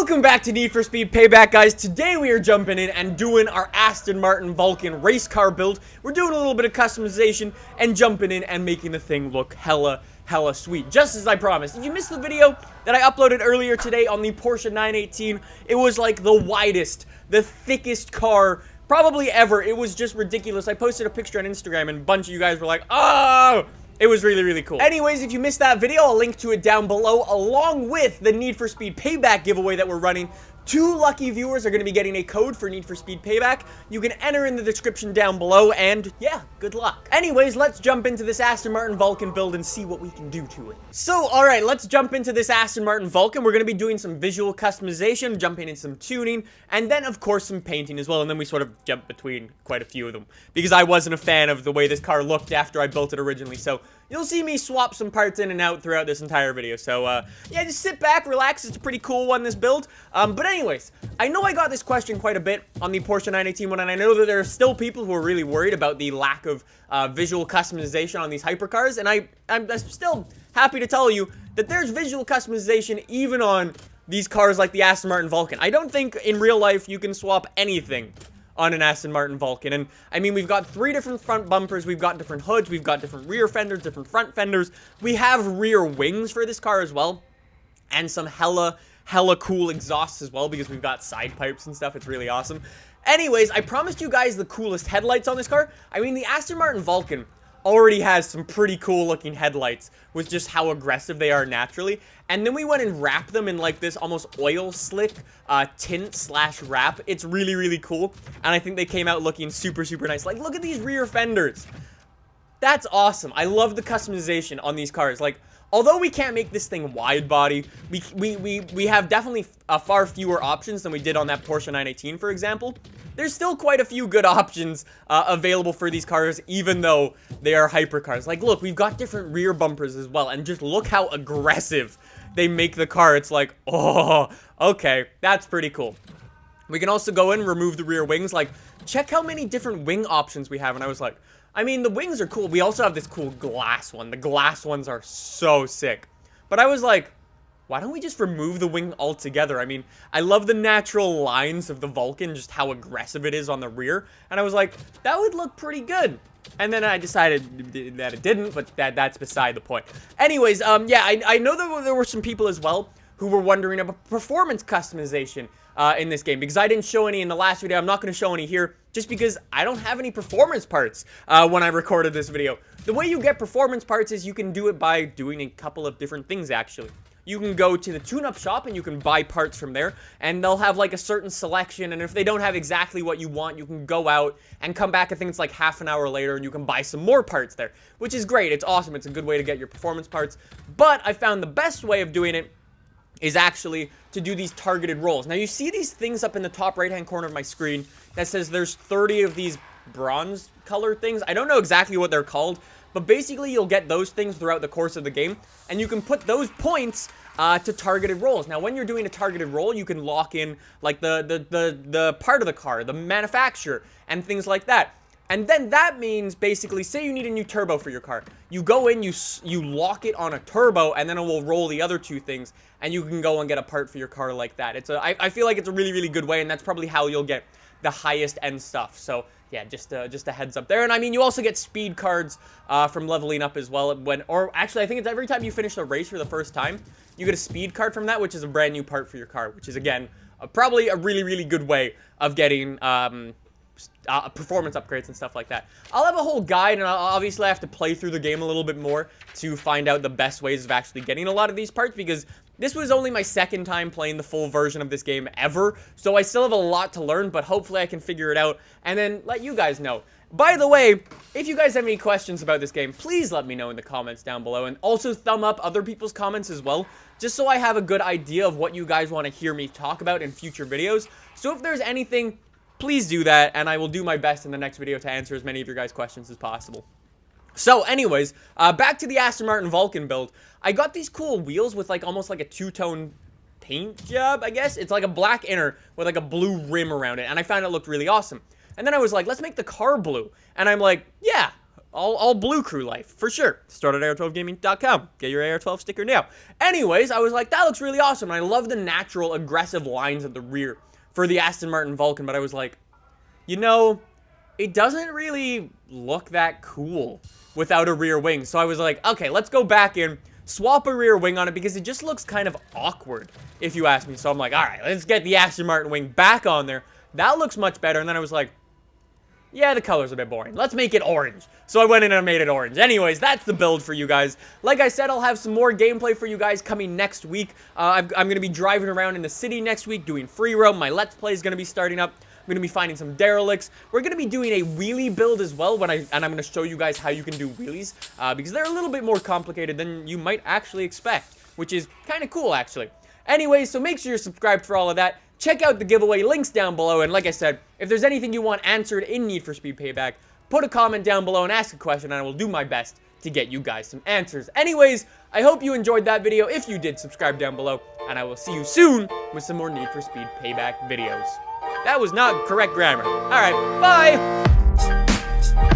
Welcome back to Need for Speed Payback, guys. Today we are jumping in and doing our Aston Martin Vulcan race car build. We're doing a little bit of customization and jumping in and making the thing look hella sweet, just as I promised. If you missed the video that I uploaded earlier today on the Porsche 918, it was like the widest, the thickest car probably ever. It was just ridiculous. I posted a picture on Instagram and a bunch of you guys were like, oh! It was really cool. Anyways, if you missed that video, I'll link to it down below, along with the Need for Speed Payback giveaway that we're running. 2 lucky viewers are going to be getting a code for Need for Speed Payback. You can enter in the description down below, and yeah, good luck. Anyways, let's jump into this Aston Martin Vulcan build and see what we can do to it. So, alright, let's jump into this Aston Martin Vulcan. We're going to be doing some visual customization, jumping in some tuning, and then, of course, some painting as well, and then we sort of jump between quite a few of them, because I wasn't a fan of the way this car looked after I built it originally, so you'll see me swap some parts in and out throughout this entire video. So, yeah, just sit back, relax. It's a pretty cool one, this build. But anyways, I know I got this question quite a bit on the Porsche 918 one, and I know that there are still people who are really worried about the lack of visual customization on these hypercars, and I'm still happy to tell you that there's visual customization even on these cars like the Aston Martin Vulcan. I don't think in real life you can swap anything on an Aston Martin Vulcan. And I mean, we've got 3 different front bumpers, we've got different hoods, we've got different rear fenders, different front fenders. We have rear wings for this car as well, and some hella cool exhausts as well, because we've got side pipes and stuff. It's really awesome. Anyways, I promised you guys the coolest headlights on this car. I mean, the Aston Martin Vulcan already has some pretty cool looking headlights with just how aggressive they are naturally, and then we went and wrapped them in like this almost oil slick tint slash wrap. It's really cool, and I think they came out looking super nice. Like, look at these rear fenders. That's awesome. I love the customization on these cars. Like, although we can't make this thing wide body, we have definitely far fewer options than we did on that Porsche 918, for example. There's still quite a few good options available for these cars, even though they are hypercars. Like, look, we've got different rear bumpers as well, and just look how aggressive they make the car. It's like, oh, okay, that's pretty cool. We can also go in and remove the rear wings. Like, check how many different wing options we have, and I was like, I mean, the wings are cool. We also have this cool glass one. The glass ones are so sick. But I was like, why don't we just remove the wing altogether? I mean, I love the natural lines of the Vulcan, just how aggressive it is on the rear. And I was like, that would look pretty good. And then I decided that it didn't, but that's beside the point. Anyways, yeah, I know that there were some people as well who were wondering about performance customization in this game, because I didn't show any in the last video. I'm not going to show any here, just because I don't have any performance parts when I recorded this video. The way you get performance parts is you can do it by doing a couple of different things, actually. You can go to the tune-up shop and you can buy parts from there, and they'll have like a certain selection, and if they don't have exactly what you want, you can go out and come back. I think it's like half an hour later, and you can buy some more parts there, which is great. It's awesome. It's a good way to get your performance parts. But I found the best way of doing it is actually to do these targeted rolls. Now, you see these things up in the top right-hand corner of my screen that says there's 30 of these bronze colored things. I don't know exactly what they're called, but basically you'll get those things throughout the course of the game, and you can put those points to targeted rolls. Now, when you're doing a targeted roll, you can lock in like the part of the car, the manufacturer, and things like that. And then that means, basically, say you need a new turbo for your car. You go in, you lock it on a turbo, and then it will roll the other 2 things, and you can go and get a part for your car like that. I feel like it's a really good way, and that's probably how you'll get the highest end stuff. So yeah, just a heads up there. And I mean, you also get speed cards from leveling up as well. Or actually, I think it's every time you finish the race for the first time, you get a speed card from that, which is a brand new part for your car, which is, again, probably a really good way of getting performance upgrades and stuff like that. I'll have a whole guide, and obviously I have to play through the game a little bit more to find out the best ways of actually getting a lot of these parts, because this was only my 2nd time playing the full version of this game ever, so I still have a lot to learn, but hopefully I can figure it out and then let you guys know. By the way, if you guys have any questions about this game, please let me know in the comments down below, and also thumb up other people's comments as well, just so I have a good idea of what you guys want to hear me talk about in future videos. So if there's anything, please do that, and I will do my best in the next video to answer as many of your guys' questions as possible. So anyways, back to the Aston Martin Vulcan build. I got these cool wheels with like almost like a 2-tone paint job, I guess. It's like a black inner with like a blue rim around it, and I found it looked really awesome. And then I was like, let's make the car blue. And I'm like, yeah, all blue crew life, for sure. Start at AR12gaming.com. Get your AR12 sticker now. Anyways, I was like, that looks really awesome. And I love the natural, aggressive lines at the rear for the Aston Martin Vulcan. But I was like, you know, it doesn't really look that cool without a rear wing. So I was like, okay, let's go back in, swap a rear wing on it, because it just looks kind of awkward, if you ask me. So I'm like, all right, let's get the Aston Martin wing back on there. That looks much better. And then I was like, yeah, the color's a bit boring. Let's make it orange. So I went in and made it orange. Anyways, that's the build for you guys. Like I said, I'll have some more gameplay for you guys coming next week. I'm going to be driving around in the city next week doing free roam. My Let's Play is going to be starting up. I'm going to be finding some derelicts. We're going to be doing a wheelie build as well, and I'm going to show you guys how you can do wheelies, because they're a little bit more complicated than you might actually expect, which is kind of cool, actually. Anyways, so make sure you're subscribed for all of that. Check out the giveaway links down below, and like I said, if there's anything you want answered in Need for Speed Payback, put a comment down below and ask a question, and I will do my best to get you guys some answers. Anyways, I hope you enjoyed that video. If you did, subscribe down below, and I will see you soon with some more Need for Speed Payback videos. That was not correct grammar. Alright, bye!